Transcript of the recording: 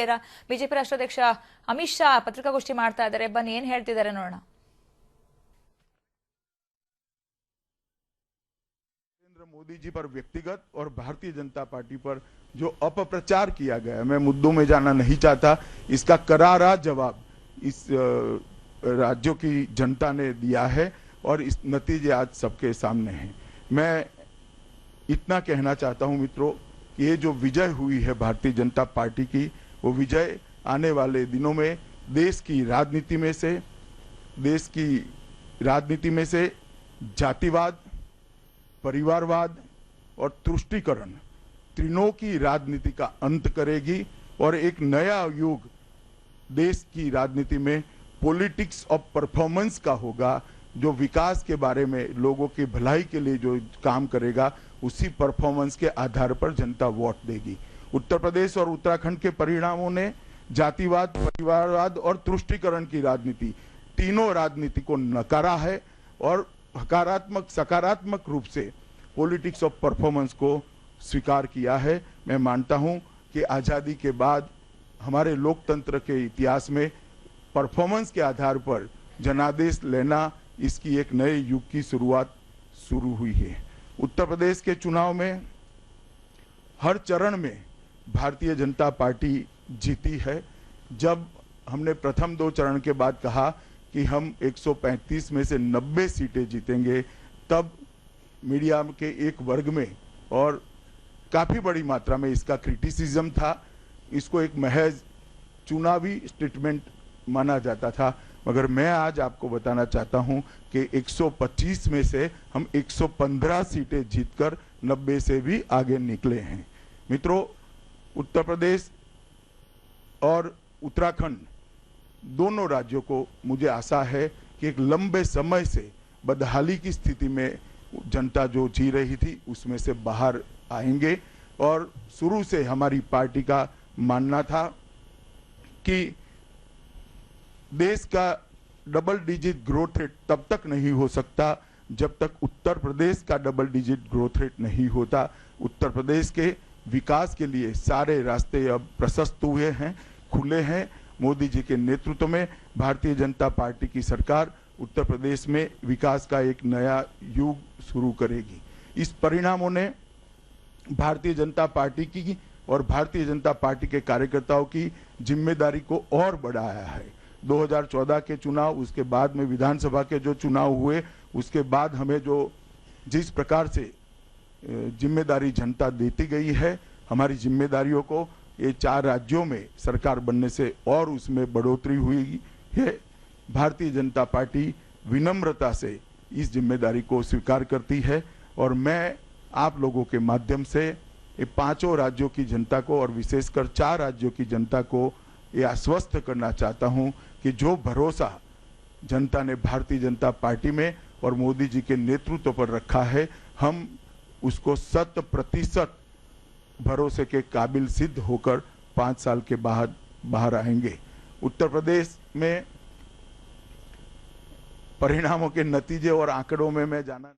ಈಗ ಬಿಜೆಪಿ ರಾಷ್ಟ್ರಾಧ್ಯಕ್ಷ ಅಮಿತ್ ಶಾ ಪತ್ರಿಕಾಗೋಷ್ಠಿ ಮಾಡ್ತಾ ಇದ್ದಾರೆ. ಬನ್ನಿ ಏನ್ ಹೇಳ್ತಿದ್ದಾರೆ ನೋಡೋಣ. नरेंद्र मोदी जी पर व्यक्तिगत और भारतीय जनता पार्टी पर जो अपप्रचार किया गया, मैं मुद्दों में जाना नहीं चाहता। इसका करारा जवाब इस राज्यों की जनता ने दिया है और इस नतीजे आज सबके सामने हैं। मैं इतना कहना चाहता हूं मित्रों, ये जो विजय हुई है भारतीय जनता पार्टी की, वो विजय आने वाले दिनों में देश की राजनीति में से जातिवाद, परिवारवाद और तुष्टीकरण तीनों की राजनीति का अंत करेगी और एक नया युग देश की राजनीति में पॉलिटिक्स ऑफ परफॉर्मेंस का होगा। जो विकास के बारे में, लोगों की भलाई के लिए जो काम करेगा, उसी परफॉर्मेंस के आधार पर जनता वोट देगी। उत्तर प्रदेश और उत्तराखंड के परिणामों ने जातिवाद, परिवारवाद और तुष्टीकरण की राजनीति, तीनों राजनीति को नकारा है और सकारात्मक रूप से पॉलिटिक्स ऑफ परफॉर्मेंस को स्वीकार किया है। मैं मानता हूं कि आज़ादी के बाद हमारे लोकतंत्र के इतिहास में परफॉर्मेंस के आधार पर जनादेश लेना, इसकी एक नए युग की शुरुआत शुरू हुई है। उत्तर प्रदेश के चुनाव में हर चरण में भारतीय जनता पार्टी जीती है। जब हमने प्रथम 2 चरण के बाद कहा कि हम 135 में से 90 सीटें जीतेंगे, तब मीडिया के एक वर्ग में और काफ़ी बड़ी मात्रा में इसका क्रिटिसिज्म था। इसको एक महज चुनावी स्टेटमेंट माना जाता था, मगर मैं आज आपको बताना चाहता हूं कि 125 में से हम 115 सीटें जीतकर 90 से भी आगे निकले हैं। मित्रों, उत्तर प्रदेश और उत्तराखंड दोनों राज्यों को मुझे आशा है कि एक लंबे समय से बदहाली की स्थिति में जनता जो जी रही थी, उसमें से बाहर आएंगे। और शुरू से हमारी पार्टी का मानना था कि देश का डबल डिजिट ग्रोथ रेट तब तक नहीं हो सकता जब तक उत्तर प्रदेश का डबल डिजिट ग्रोथ रेट नहीं होता। उत्तर प्रदेश के विकास के लिए सारे रास्ते अब प्रशस्त हुए हैं, खुले हैं। मोदी जी के नेतृत्व में भारतीय जनता पार्टी की सरकार उत्तर प्रदेश में विकास का एक नया युग शुरू करेगी। इस परिणामों ने भारतीय जनता पार्टी की और भारतीय जनता पार्टी के कार्यकर्ताओं की जिम्मेदारी को और बढ़ाया है। 2014 के चुनाव, उसके बाद में विधानसभा के जो चुनाव हुए, उसके बाद हमें जो जिस प्रकार से जिम्मेदारी जनता देती गई है, हमारी जिम्मेदारियों को ये 4 राज्यों में सरकार बनने से और उसमें बढ़ोतरी हुई है। भारतीय जनता पार्टी विनम्रता से इस जिम्मेदारी को स्वीकार करती है और मैं आप लोगों के माध्यम से ये 5 राज्यों की जनता को और विशेषकर 4 राज्यों की जनता को ये आश्वस्त करना चाहता हूं कि जो भरोसा जनता ने भारतीय जनता पार्टी में और मोदी जी के नेतृत्व पर रखा है, हम उसको 100% भरोसे के काबिल सिद्ध होकर 5 साल के बाद बाहर आएंगे। उत्तर प्रदेश में परिणामों के नतीजे और आंकड़ों में मैं जाना